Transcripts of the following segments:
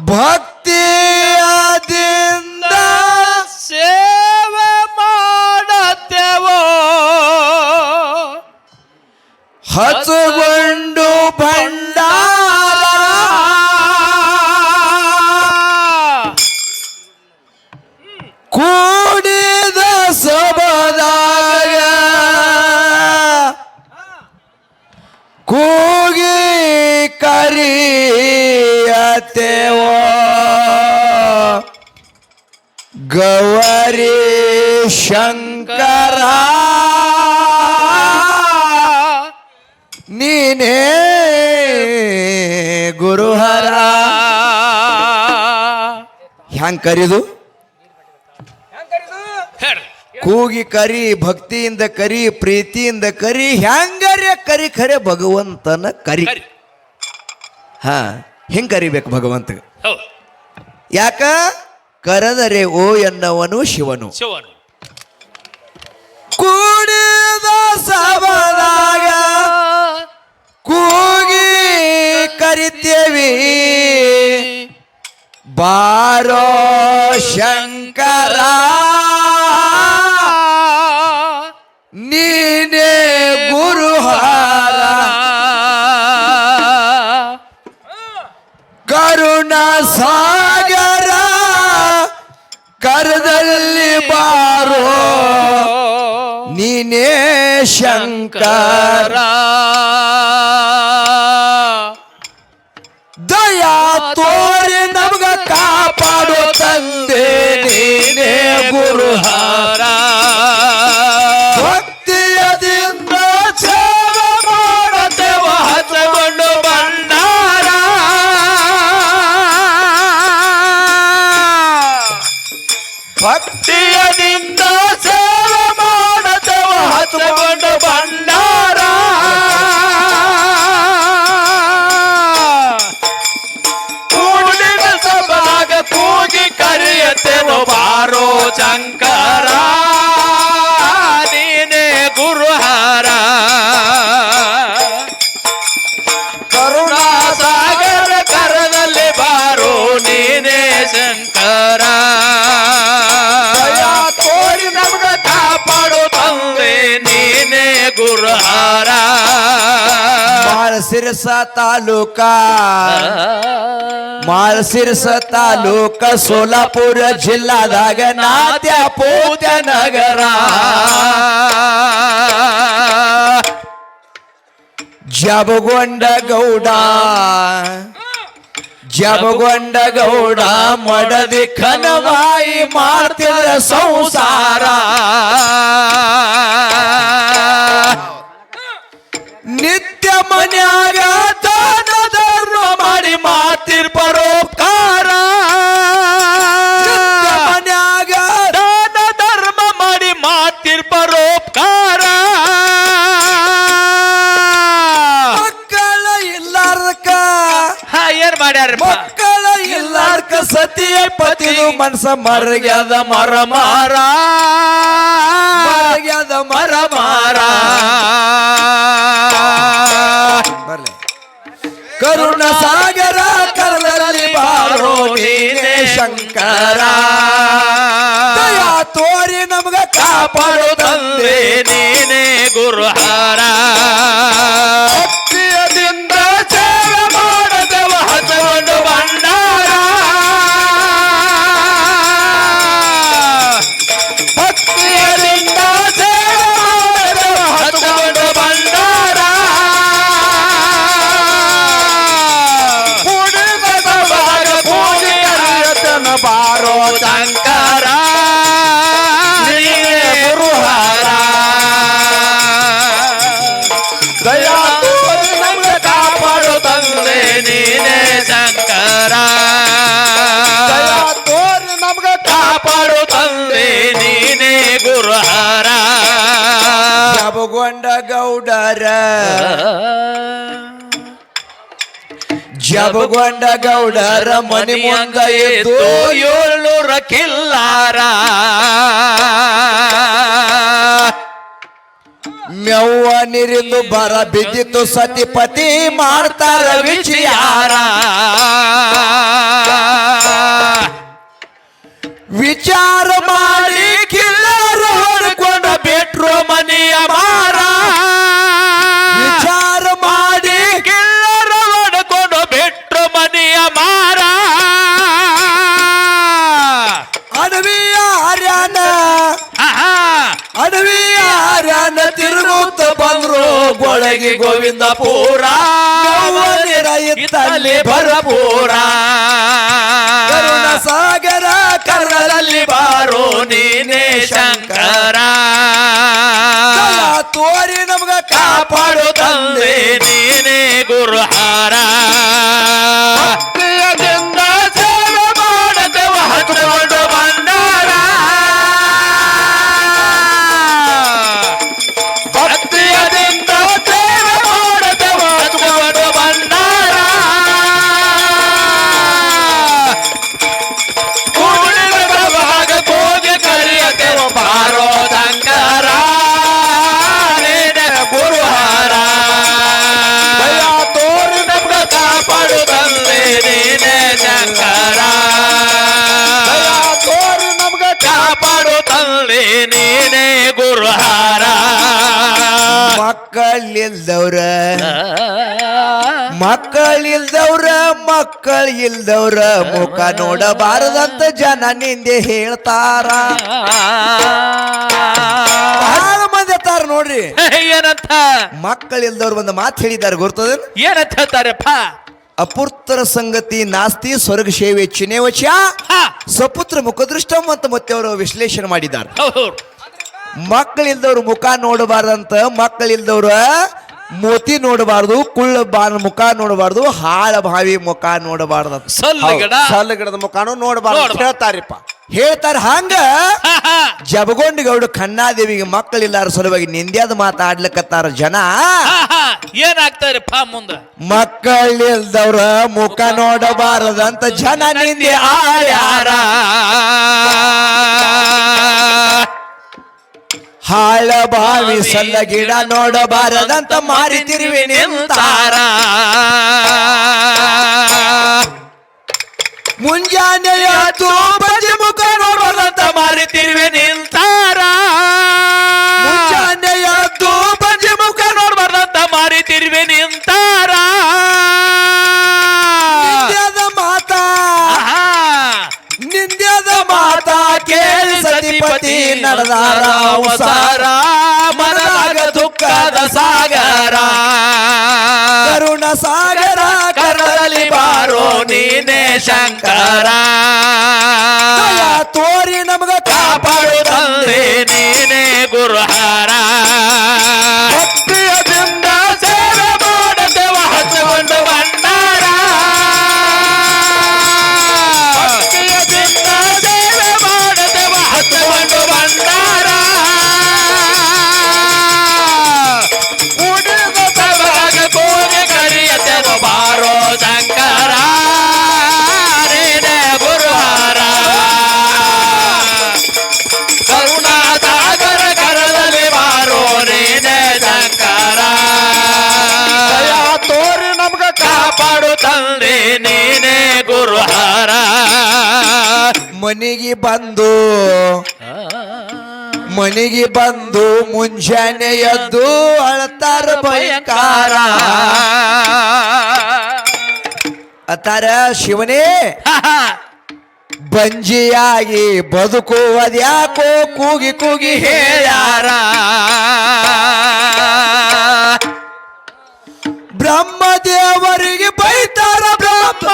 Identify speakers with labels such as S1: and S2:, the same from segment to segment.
S1: ಭಕ್ತಿಯದಿಂದ
S2: ಸೇವೆ ಮಾಡತೆವೋ
S1: ಹಸುಗೊಂಡು ಭಂಡಾರ ಕೂಡಿದ ಸಭದಾಗ ಕೂಗಿ ಕರಿಯತೆವೋ ಗೌರಿ ಶಂಕರ ನೀನೇ ಗುರುಹರ. ಹ್ಯಾಂಗ್ ಕರಿದು ಕೂಗಿ ಕರಿ, ಭಕ್ತಿಯಿಂದ ಕರಿ, ಪ್ರೀತಿಯಿಂದ ಕರಿ, ಹ್ಯಾಂಗರೇ ಕರಿ ಖರೆ ಭಗವಂತನ ಕರಿ. ಹಾ, ಹಿಂಗ್ ಕರಿಬೇಕು ಭಗವಂತ. ಯಾಕ ಕರೆದರೆ ಓ ಎನ್ನವನು ಶಿವನು. ಕೂಡಿದ ಸಭದಾಗ ಕೂಗಿ ಕರಿತೇವಿ ಬಾರೋ ಶಂಕರ ನೀನೇ ಗುರುಹಾರ. ಕರುಣ ಸಾಗರ ಕರದಲ್ಲಿ ಬಾರೋ ನೀನೇ ಶಂಕರ. ದಯಾ ತೋರಿ ನಮಗ ಕಾಪಾಡೋ ತಂದೆ ನೀನೇ ಗುರುಹಾರ. ಭಕ್ತಿಯದಿಂದ ಸೇವೆ ಮಾಡತೆವ ಹಸಗೊಂಡು ಭಂಡಾರ. ಭಕ್ತಿಯದಿಂದ ಸೇವೆ ಮಾಡತೆವ ಹಸಗೊಂಡು ಭಂಡಾರ. ಕೂಡಿದ ಸಭಾಗ ಕೂಗಿ ಕರೆಯತೆವ ಬಾರೋ ಶಂಕರ ನೀನೇ ಗುರುಹಾರ. ಕರುಣಾ ಸಾಗರ ಕರದಲ್ಲಿ ಬಾರೋ ನೀನೇ ಶಂಕರ. ತೋರಿ ನಮಗ ಕಾಪಾಡೋ ತಂದೆ ನೀನೇ ಗುರುಹಾರ. ಮಾಳಸಿರಸ ತಾಲೂಕ ಮಾಳಸಿರಸ ತಾಲೂಕ ಸೋಲಾಪುರ ಜಿಲ್ಲಾದಾಗ ನಾತ್ಯ ಪೂತ ನಗರ. ಜಬಗೊಂಡ ಗೌಡ ಜಬಗೊಂಡ ಗೌಡ ಮಡದಿ ಕನವಾಯಿ ಮಾಡ್ತಿದ್ರ ಸಂಸಾರ. ನಿತ್ಯ ಮನ್ಯಾಗ ದಾನ ಧರ್ಮ ಮಾಡಿ ಮಾಡ್ತಿರ್ ಪರೋಪಕಾರ. ಮನ್ಯಾಗ ದಾನ ಧರ್ಮ ಮಾಡಿ ಮಾಡ್ತಿರ್ ಪರೋಪಕಾರ. ಮಕ್ಕಳ ಇಲ್ಲಾರ್ಕ
S2: ಏನ್ ಮಾಡ್ಯಾರ?
S1: ಮಕ್ಕಳ ಇಲ್ಲಾರ್ಕ ಸತಿಯ ಪತಿದು ಮನಸ ಮರಗ್ಯದ ಮರ ಮಾರ ಮರಗ್ಯದ ಮರ ಮಾರ. ಕರುಣ ಸಾಗರ ಕರದಲ್ಲಿ ಬಾರೋ ನೀನೇ ಶಂಕರ. ದಯಾ ತೋರಿ ನಮಗ ಕಾಪಾಡೋ ತಂದೆ
S2: ನೀನೇ ಗುರುಹಾರ.
S1: ಭಕ್ತಿಯದಿಂದ ಸೇವೆ ಮಾಡದವ ಹಸಗೊಂಡು ಭಂಡಾರ. ಭಕ್ತಿಯದಿಂದ ಸೇವೆ ಮಾಡದವ ಹಸಗೊಂಡು ಭಂಡಾರ. ಬಾರೋ ಶಂಕರ ನೀನೇ ಗುರುಹಾರ. ದಯಾ ತೋರಿ ನಮಗ ಕಾಪಾಡೋ ತಂದೆ ನೀನೇ ಶಂಕರ. ದಯಾ ತೋರಿ ನಮಗ ಕಾಪಾಡೋ ತಂದೆ ನೀನೇ ಗುರುಹಾರ. ಜಬಗೊಂಡ ಗೌಡರ ಜಬಗೊಂಡ ಗೌಡರ ಮನೆ ಮುಂದ ಎದ್ದು
S2: 700 ಕಿಲ್ಲಾರ.
S1: ಮೆವ್ವ ನೀರಿಂದು ಬರ ಬಿದ್ದಿತ್ತು ಸತಿಪತಿ ಮಾಡ್ತಾರ ವಿಚಾರ.
S2: ಅಡವಿಯ ಮಾರ
S1: ಅಡವಿಯ ಹರ್ಯಾಣ
S2: ಆಹಾ.
S1: ಅಡವಿಯ ಹರ್ಯಾಣ ತಿರುಗುತ್ತ ಬಂದ್ರು ಗೊಳಗಿ ಗೋವಿಂದ ಪೂರ ಇತ್ತಲ್ಲಿ
S2: ಭರಪೂರ
S1: ಕರುಣ ಸಾಗರ
S2: ಕರ್ಣದಲ್ಲಿ ಬಾರೋ ನೀನೇ ಶಂಕರ
S1: ತೋರಿ ನಮ್ಗ
S2: ಕಾಪಾಡು ತಂದೆ ನೀನೇ ಗುರುಹಾರ ಭಕ್ತಿಯದಿಂದ ಸೇವೆ ಮಾಡದೆವ ಹಚ್ಚಿಕೊಂಡು ಬಂದಾರ ಭಕ್ತಿಯದಿಂದ ಸೇವೆ ಮಾಡದೆವ ಹಚ್ಚಿಕೊಂಡು ಬಂದಾರ ಕೂಡಿದ ಪ್ರಭಾಗ ಹೋಗಿ ಕರೆಯದೆವ ಬಾರೋ ಶಂಕರ ಗುರುಹಾರ ತೋರು ನಮ್ಗ ಕಾಪಾಡು ತಂದೆ ನೀನೇ ಶಂಕರ ತೋರು ನಮ್ಗ ಕಾಪಾಡು ತಂದೆ ನೀನೇ ಗುರುಹಾರ
S1: ಮಕ್ಕಳಿಲ್ದವ್ರ ಮಕ್ಕಳಿಲ್ದವ್ರ ಮುಖ ನೋಡಬಾರದಂತ ಜನ ನಿಂದೆ ಹೇಳ್ತಾರ ಬಹಳ ಮಂದಿ ಅತ್ತಾರ ನೋಡ್ರಿ
S2: ಏನಂತ
S1: ಮಕ್ಕಳಿಲ್ದವ್ರು ಒಂದು ಮಾತು ಹೇಳಿದ್ದಾರೆ ಗೊತ್ತದ
S2: ಏನಂತ ಹೇಳ್ತಾರಪ್ಪ
S1: ಅಪೂರ್ತರ ಸಂಗತಿ ನಾಸ್ತಿ ಸ್ವರ್ಗ ಸೇವೆ ಚಿನೇವಚ ಸಪುತ್ರ ಮುಖದೃಷ್ಟ ಮತ್ತು ಮತ್ತೆ ಅವರು ವಿಶ್ಲೇಷಣೆ ಮಾಡಿದ್ದಾರೆ ಮಕ್ಕಳಿಲ್ದವ್ರು ಮುಖ ನೋಡಬಾರ್ದಂತ ಮಕ್ಕಳಿಲ್ದವ್ರ ಮೋತಿ ನೋಡಬಾರ್ದು ಮುಖ ನೋಡಬಾರ್ದು ಹಾಳ ಭಾವಿ ಮುಖ ನೋಡಬಾರ್ದಂತ
S3: ಸಲ್ಲಗಿಡದ ಮುಖಾನು ನೋಡಬಾರ್ದು ಹೇಳ್ತಾರಿಪ್ಪ
S1: ಹೇಳ್ತಾರ ಹಂಗ ಜಬಗೊಂಡ ಗೌಡ ಖನ್ನಾದೇವಿಗೆ ಮಕ್ಕಳಿಲ್ಲಾರ ಸಲುವಾಗಿ ನಿಂದ್ಯಾದ ಮಾತಾಡ್ಲಿಕ್ಕತ್ತಾರ ಜನ
S2: ಏನಾಗ್ತಾರಪ್ಪ ಮುಂದ
S1: ಮಕ್ಕಳಿಲ್ದವ್ರ ಮುಖ ನೋಡಬಾರದಂತ ಜನ ನಿಂದೆ ಆಳ್ಯಾರ ಹಾಳ ಬಾವಿ ಸಲ್ಲ ಗಿಡ ನೋಡಬಾರದಂತ ಮಾರಿ ತಿರುವಿ ನಿಂತಾರ ಮುಂಜಾನೆಯ ಬಜಿ ಮುಖ ನೋಡಬಾರದಂತ
S2: ಮಾರಿ ತಿರುವಿ ನಿಂತಾರ
S1: ಮುಂಜಾನೆಯ
S2: ಬಜಿ ಮುಖ ನೋಡ್ಬಾರ್ದಂತ ಮಾರಿ ತಿರುವಿ ನಿಂತಾರ
S1: ನಿಂದ್ಯದ ಮಾತಾ ಕೇಳಿ ಸತಿಪತಿ ನಡೆದಾರ ಅವಸಾರ
S2: ಮನದಾಗ ದುಃಖದ ಸಾಗರ
S1: ಕರುಣ ಸಾಗರ
S2: ಕರ್ಣದಲ್ಲಿ ಬಾರೋ ನೀನೇ ಶಂಕರ
S1: ತೋರಿ ನಮಗ
S2: ಕಾಪಾಡು ತಂದೆ ನೀನೇ ಗುರುಹಾರ ಭಕ್ತಿಯದಿಂದ ಸೇವೆ ಮಾಡದೆವ ಹಚ್ಚಿಕೊಂಡು ಬಂದಾರ ಭಕ್ತಿಯದಿಂದ ಸೇವೆ ಮಾಡದೆವ ಹಚ್ಚಿಕೊಂಡು ಬಂದಾರ ಉಡಿದ ಪ್ರಭಾಗ ಕೋಗೆ ಕರಿಯದೆವ ಬಾರೋ ಶಂಕರ ನೀನೇ ಗುರುಹಾರ ಕರುಣಾ ಸಾಗರ ಕರದಲ್ಲಿ ಬಾರೋ ನೀನೇ ಶಂಕರ ತೋರಿ ನಮ್ಗ ಕಾಪಾಡು ತಂದೆ ನೀನೇ ಗುರುಹಾರ
S1: ಮನಿಗೆ ಬಂದು ಮುಂಜಾನೆ ಎದ್ದು ಅಳ್ತಾರ ಭಯಂಕಾರ ಅತ್ತಾರ ಶಿವನೇ ಬಂಜಿಯಾಗಿ ಬದುಕುವುದ್ಯಾಕೋ ಕೂಗಿ ಕೂಗಿ ಹೇಳ್ಯಾರ ಬ್ರಹ್ಮದೇವರಿಗೆ ಬೈತಾರ ಬ್ರಹ್ಮ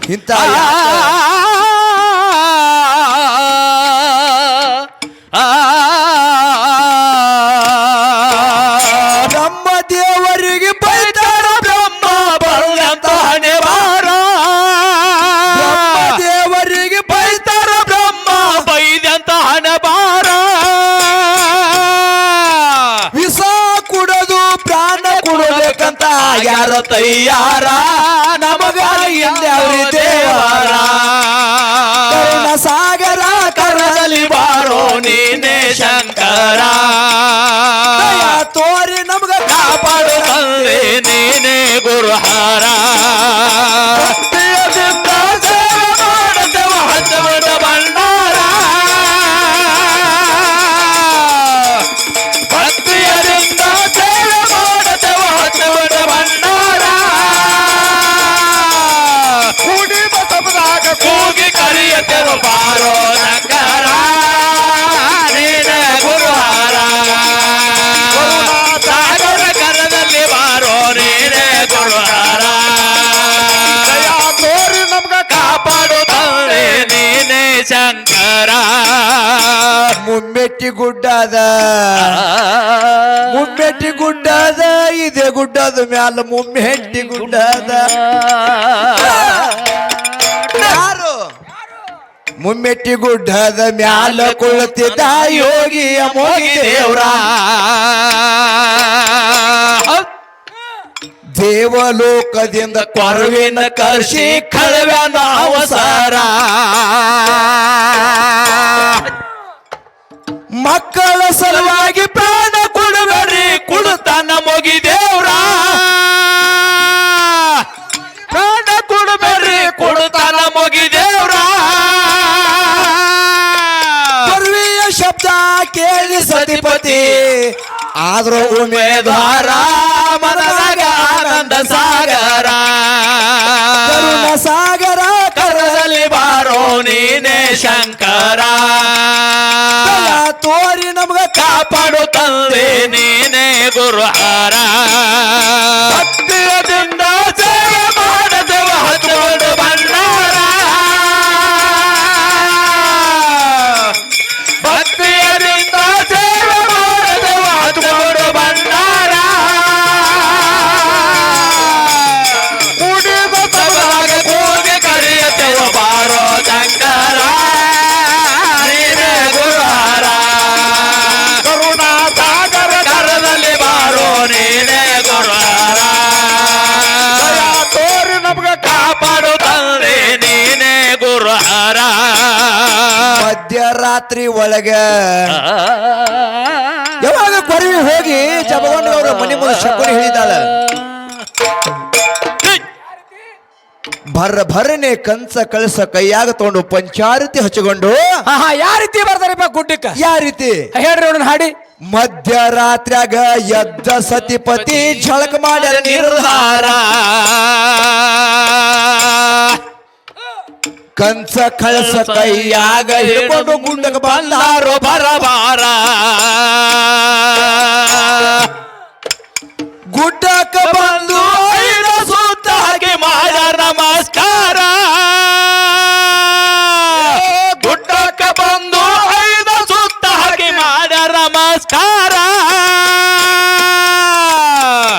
S1: ಇಂಥ ಬ್ರಹ್ಮದೇವರಿಗೆ ಬೈತಾರ ಬ್ರಹ್ಮ ಬರುವಂತ ಹಣೆ ಬಾರ ಬ್ರಹ್ಮದೇವರಿಗೆ ಬೈತಾರ ಬ್ರಹ್ಮ
S2: ಬೈದಂತ ಹಣೆ ಬಾರ
S1: ವಿಷ ಕುಡದು ಪ್ರಾಣ ಕೊಡಬೇಕಂತ ಯಾರ ತಯ್ಯಾರ ನಮಗ ಹಿಂದ್ಯಾವ್ರಿ ದೇವರ ಕರುಣ ಸಾಗರ ಕರ್ಣದಲ್ಲಿ ಬಾರೋ
S2: ನೀನೇ ಶಂಕರ
S1: ತೋರಿ ನಮಗ
S2: ಕಾಪಾಡು ತಂದೆ ನೀನೇ ಗುರುಹಾರ ಭಕ್ತಿಯದಿಂದ ಸೇವೆ ಮಾಡದೆವ ಹಚ್ಚಬಡ ಬಂಡ ಶಂಕರ
S1: ಮುಮ್ಮೆಟ್ಟಿ ಗುಡ್ಡದ ಮುಮ್ಮೆಟ್ಟಿ ಗುಡ್ಡದ ಇದೆ ಗುಡ್ಡದ ಮ್ಯಾಲ ಮುಮ್ಮೆಟ್ಟಿ ಗುಡ್ಡದ ಯಾರು ಮುಮ್ಮೆಟ್ಟಿ ಗುಡ್ಡದ ಮ್ಯಾಲ ಕುಳಿತಿದ್ದ ಯೋಗಿಯ ಮೋಗಿ ದೇವ್ರ ದೇವಲೋಕದಿಂದ ಕೊರವಿನ ಕರ್ಷಿ ಕಳವ್ಯಾನ ಅವಸರ ಮಕ್ಕಳ ಸಲುವಾಗಿ ಪ್ರಾಣ ಕೊಡಬೇಡ್ರಿ
S2: ಕುಡುತಾನ ಮೊಗಿ ದೇವ್ರ ಪ್ರಾಣ ಕೊಡಬೇಡ್ರಿ ಕೊಡುತ್ತಾನ ಮೊಗಿ ದೇವ್ರ
S1: ಕೊರವಿಯ ಶಬ್ದ ಕೇಳಿ ಸತಿಪತಿ ಆದ್ರೂ ಉಮೇದಾರ
S2: ಮನದಾಗ ಆನಂದ ಸಾಗರ
S1: ಕರುಣ ಸಾಗರ
S2: ಕರದಲ್ಲಿ ಬಾರೋ ನೀನೇ ಶಂಕರ
S1: ತೋರಿ ನಮಗ
S2: ಕಾಪಾಡು ತಂದೆ ನೀನೇ ಗುರುಹಾರ ಭಕ್ತಿಯದಿಂದ ಸೇವೆ ಮಾಡದೆವ ಹಚ್ಚಿಕೊಂಡು ಭಂಡಾರ ಭಕ್ತಿಯದಿಂದ ಸೇವೆ ಮಾಡದೆವ ಹಚ್ಚಿಕೊಂಡು ಭಂಡಾರ ಕುಡಿದ ತಬಲಾಗ ಕೂಗಿ ಕರೆಯುತ್ತೇವ ಬಾರೋ ಶಂಕರ ನೀನೇ ಗುರುಹಾರ ಕರುಣಾ ಸಾಗರ ಕರದಲ್ಲಿ ಬಾರೋ ನೀನೇ ಗುರುಹಾರ ತೋರಿ ನಮ್ಗ ಕಾಪಾಡು ತಂದೆ ನೀನೇ ಗುರುಹಾರ
S1: ಮಧ್ಯರಾತ್ರಿ ಒಳಗ ಯಾವಾಗ ಕೊರವಿ ಹೋಗಿ ಜಬಗೊಂಡವ್ರ ಮನೆ ಮುಂದೆ ಶಕುನಿ ಹೇಳಿದಾಳ ಭರನೆ ಕಂಚ ಕಳಸ ಕೈಯಾಗ ತಗೊಂಡು ಪಂಚಾರತಿ ಹಚ್ಚಿಕೊಂಡು
S4: ಯಾವ ರೀತಿ ಬರ್ತಾರಪ್ಪ ಗುಡ್ಡಕ್ಕ
S1: ಯಾ ರೀತಿ
S4: ಹೇಳ್ರಿ ನೋಡೋಣ ಹಾಡಿ
S1: ಮಧ್ಯರಾತ್ರ್ಯಾಗ ಎದ್ದ ಸತಿಪತಿ ಝಳಕ ಮಾಡ್ಯಾರ ನಿರ್ಧಾರ ಕಂಚ ಕಳಸ ಕೈಯಾಗ ಹಿಡ್ಕೊಂಡು ಗುಂಡಕ ಬಂದಾರೋ
S2: ಬರಬಾರ
S1: ಗುಡ್ಡಕ್ಕ ಬಂದು
S2: ಐದು ಸುತ್ತ ಹಾಗೆ ಮಾಡ ನಮಸ್ಕಾರ ಗುಡ್ಡಕ್ಕ ಬಂದು ಐದು ಸುತ್ತ ಹಾಗೆ ಮಾಡ ನಮಸ್ಕಾರ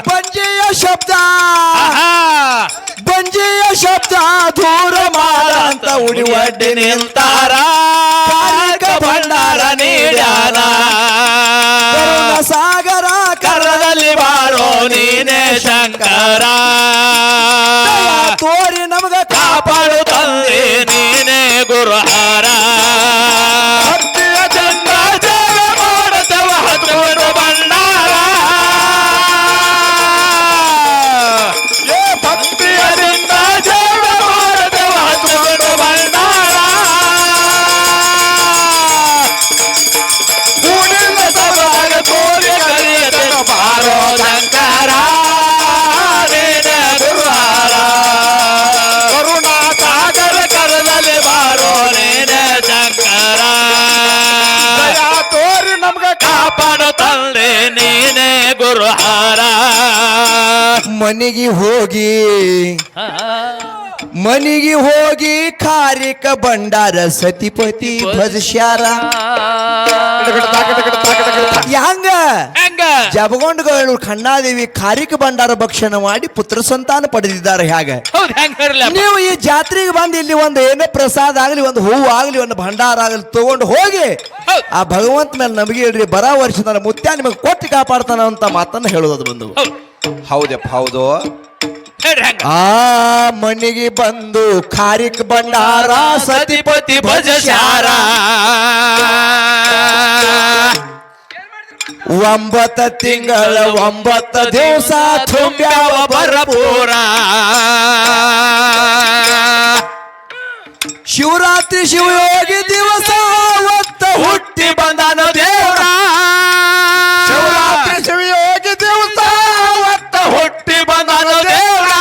S1: ಬಂಜೆಯ ಶಬ್ದ
S2: ಆಹಾ.
S1: ಬಂಜೆಯ ಶಬ್ದ ದೂರ ಮಾಡ ಅಂತ ಉಡಿ ಒಡ್ಡಿ
S2: ನಿಲ್ತಾರ ಕಾರಕ ಭಂಡಾರ ನೀಡ್ಯಾನ
S1: ಕರುಣ ಸಾಗರ
S2: ಕರದಲ್ಲಿ ಬಾರೋ ನೀನೇ ಶಂಕರ
S1: ತೋರಿ ನಮಗ
S2: ಕಾಪಾಡು ತಂದೆ ನೀನೇ ಗುರುಹಾರ ಭಕ್ತಿಯ ಚಂದ ಸೇವೆ ಮಾಡುತ್ತವ ಹಚ್ಚಿಕೊಂಡು ಭಂಡಾರ ಏ ಭಕ್ತಿಯರಿಂದ ಸೇವೆ ಮಾಡುತ್ತವ ಹಚ್ಚಿಕೊಂಡು ಭಂಡಾರ ಕೂಡಿನ ಸಭಾಗ ತೋರಿ ಕರೆಯುತ್ತೇವ ಬಾರೋ ಶಂಕರ ನೀನೇ ಗುರುಹಾರ ಕರುಣಾ ಸಾಗರ ಕರದಲ್ಲಿ ಬಾರೋ ನೀನೇ ಶಂಕರ ತೋರಿ ನಮ್ಗ ಕಾಪಾಡು ತಂದೆ ನೀನೇ ಗುರುಹಾರ
S1: ಮನಿಗೆ ಹೋಗಿ ಕಾರಿಕ ಭಂಡಾರ ಸತಿಪತಿ ಭಜಶ್ಯಾರ ಹಂಗ
S2: ಹೆಂಗ
S1: ಜಬಗೊಂಡುಗಳು ಖಣ್ಣಾದೇವಿ ಕಾರಿಕ ಭಂಡಾರ ಭಕ್ಷಣ ಮಾಡಿ ಪುತ್ರ ಸಂತಾನ ಪಡೆದಿದ್ದಾರೆ ಹೇಗೆ
S2: ಹೌದು ಹೆಂಗ ಇರ್ಲಿ
S1: ನೀವು ಈ ಜಾತ್ರೆಗೆ ಬಂದು ಇಲ್ಲಿ ಒಂದು ಏನೇ ಪ್ರಸಾದ ಆಗಲಿ ಒಂದು ಹೂವು ಆಗಲಿ ಒಂದು ಭಂಡಾರ ಆಗಲಿ ತಗೊಂಡು ಹೋಗಿ
S2: ಹೌದು.
S1: ಆ ಭಗವಂತ ಮೇಲೆ ನಮಗೆ ಹೇಳ್ರಿ ಬರೋ ವರ್ಷದ ಮುತ್ಯ ನಿಮಗೆ ಕೊಟ್ಟು ಕಾಪಾಡ್ತಾನ ಅಂತ ಮಾತನ್ನ ಹೇಳೋದು ಬಂದು
S2: ಹೌದು
S3: ಹೌದಪ್ಪ ಹೌದು
S2: ಹೇಳ್ರಿ ಹೆಂಗ
S1: ಆ ಮನೆಗೆ ಬಂದು ಕಾರಿಕ ಭಂಡಾರ
S2: ಸತಿಪತಿ ಭಜಶಾರ
S1: 9 ತಿಂಗಳ 9 ದಿವಸ
S2: ತುಂಬ್ಯಾವ ಭರಪೂರ
S1: ಶಿವರಾತ್ರಿ ಶಿವಯೋಗಿ ದಿವಸ ಅವತ್ತ
S2: ಹುಟ್ಟಿ ಬಂದನು ದೇವ್ರ
S1: ಶಿವರಾತ್ರಿ ಶಿವಯೋಗಿ ದಿವಸ
S2: ಅವತ್ತ ಹುಟ್ಟಿ ಬಂದನು ದೇವ್ರ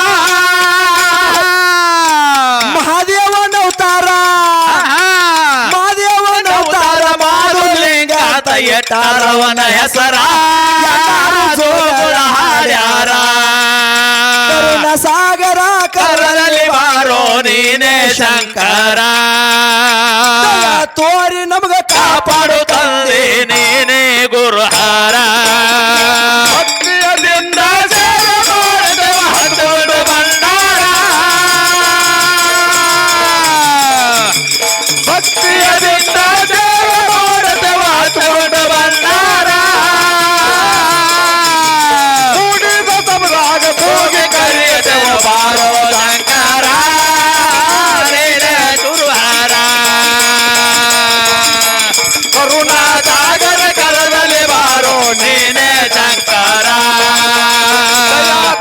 S1: ಮಹಾದೇವನ ಅವತಾರ ಮಹಾದೇವನ ಅವತಾರ
S2: ಮಾರುಲಿಂಗ ಎಟ್ಟಾರವನ ಹೆಸರ ಜೋಗುಳ ಹಾಡ್ಯಾರ
S1: ಕರುಣ ಸಾಗರ
S2: ಕರದಲ್ಲಿ ಬಾರೋ ನೀನೇ ಶಂಕರ ಕರುಣಾ ಸಾಗರ ಕರದಲ್ಲಿ ಬಾರೋ ನೀನೇ ಶಂಕರ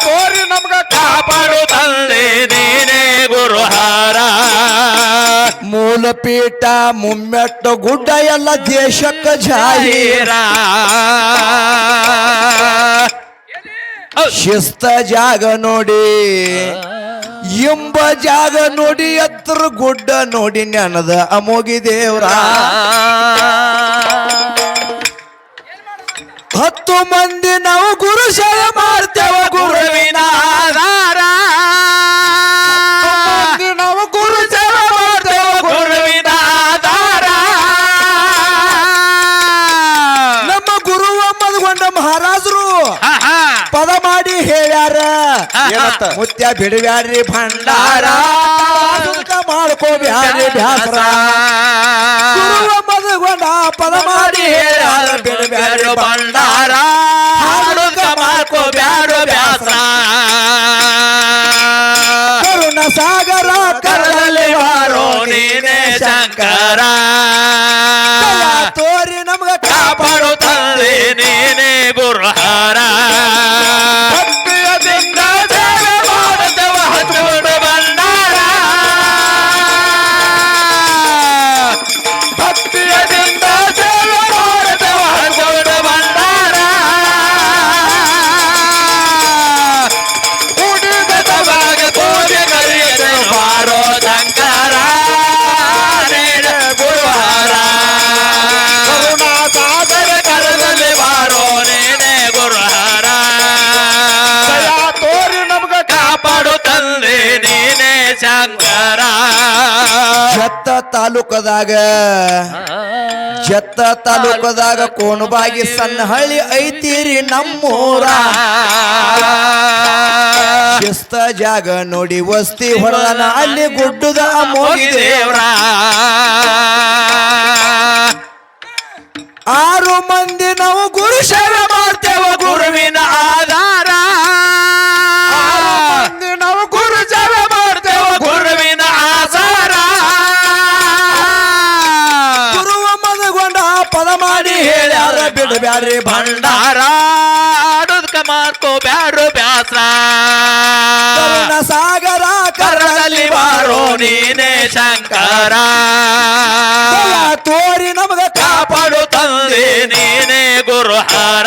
S3: ತೋರಿ ನಮ್ಗ
S2: ಕಾಪಾಡು ತಂದೆ ನೀನೇ ಗುರುಹಾರ
S1: ಮೂಲಪೀಠ ಮುಮ್ಮೆಟ್ಟ ಗುಡ್ಡ ಎಲ್ಲ ದೇಶಕ್ಕ ಜಾಹೀರ ಶಿಸ್ತ ಜಾಗ ನೋಡಿ ಎಂಬ ಜಾಗ ನೋಡಿ ಎತ್ತರ ಗುಡ್ಡ ನೋಡಿ ನೆನದ ಅಮೋಗಿ ದೇವ್ರ 10 ಮಂದಿ ನಾವು ಗುರು ಸೇವೆ ಮಾಡ್ತೇವ ಗುರುವಿನ
S2: ಆಧಾರ
S1: ನಾವು ಗುರು ಸೇವೆ ಮಾಡ್ತೇವ
S2: ಗುರುವಿನ ಆಧಾರ
S1: ನಮ್ಮ ಗುರು ಮಧುಗೊಂಡ ಮಹಾರಾಜರು ಪದ ಮಾಡಿ ಹೇಳ್ಯಾರ
S3: ಏನಂತ?
S1: ಮುತ್ಯ ಬಿಡಬ್ಯಾಡ್ರಿ ಭಂಡಾರ ಮಾಡ್ಕೋಬ್ಯಾಡ್ರಿ ಬ್ಯಾಸರ ಗುರುವ ಮಧುಗೊಂಡ ಪದ ಮಾಡಿ ಹೇಳ್ಯಾರ ಬಿಡಬ್ಯಾಡ್ರಿ
S2: ಭಂಡಾರ ಹಾಡುಕ ಮಾಡ್ಕೋ ಬ್ಯಾಡೋ ಬ್ಯಾಸರ
S1: ಕರುಣ ಸಾಗರ ಕರದಲ್ಲಿ
S2: ಬಾರೋ ನೀನೇ ಶಂಕರ
S1: ತೋರಿ ನಮ್ಗ
S2: ಕಾಪಾಡು ತಂದೆ ನೀನೇ ಗುರುಹಾರ ಭಕ್ತಿಯದಿಂದ ಸೇವೆ ಮಾಡುತ್ತವ ಹಚ್ಚುವುದು ಭಂಡಾರ ಭಕ್ತಿಯದಿಂದ ಸೇವೆ ಮಾಡುತ್ತವ ಹಚ್ಚುವುದು ಭಂಡಾರ ಉಡಿದ ಸಭಾಗ ಪೂಜೆ ಕರೆಯದೆ ಬಾರೋ ಶಂಕರ ನೀನೇ ಗುರುಹಾರ ಕರುಣಾ ಸಾಗರ ಕರದಲ್ಲಿ ಬಾರೋ ನೀನೇ ಗುರುಹಾರ
S3: ತೋರಿ ನಮ್ಗ
S2: ಕಾಪಾಡು ತಂದೆ ನೀನೇ ಶಂಕರ
S1: ಜತ್ತ ತಾಲೂಕದಾಗ ಕೋಣಬಾಗಿ ಸಣ್ಣ ಹಳ್ಳಿ ಐತಿರಿ ನಮ್ಮೂರ ಶಿಸ್ತ ಜಾಗ ನೋಡಿ ವಸ್ತಿ ಹೊಡೆದನ ಅಲ್ಲಿ ಗುಡ್ಡದ ಅಮೋಗಿ ದೇವ್ರ 6 ಮಂದಿ ನಾವು ಗುರು ಸೇವೆ ಮಾಡ್ತೇವ
S2: ಗುರುವಿನ ಆಧಾರ
S1: ನಾವು ಗುರು ಸೇವೆ ಮಾಡ್ತೇವ
S2: ಗುರುವಿನ ಆಧಾರ
S1: ಗುರುವ ಮದಗೊಂಡ ಪದ ಮಾಡಿ ಹೇಳ್ಯಾರ ಬಿಡಬ್ಯಾಡ್ರಿ
S2: ಭಂಡಾರ ಆಡುದ್ಕ ಮಾಡ್ಕೋ ಬ್ಯಾಡು ಬ್ಯಾಸ್ರ
S1: ಕರುಣ ಸಾಗರ
S2: ಕರದಲ್ಲಿ ಬಾರೋ ನೀನೇ ಶಂಕರ
S1: ತೋರಿ ನಮಗ
S2: ಕಾಪಾಡು ತಂದೆ ನೀನೇ ಗುರುಹಾರ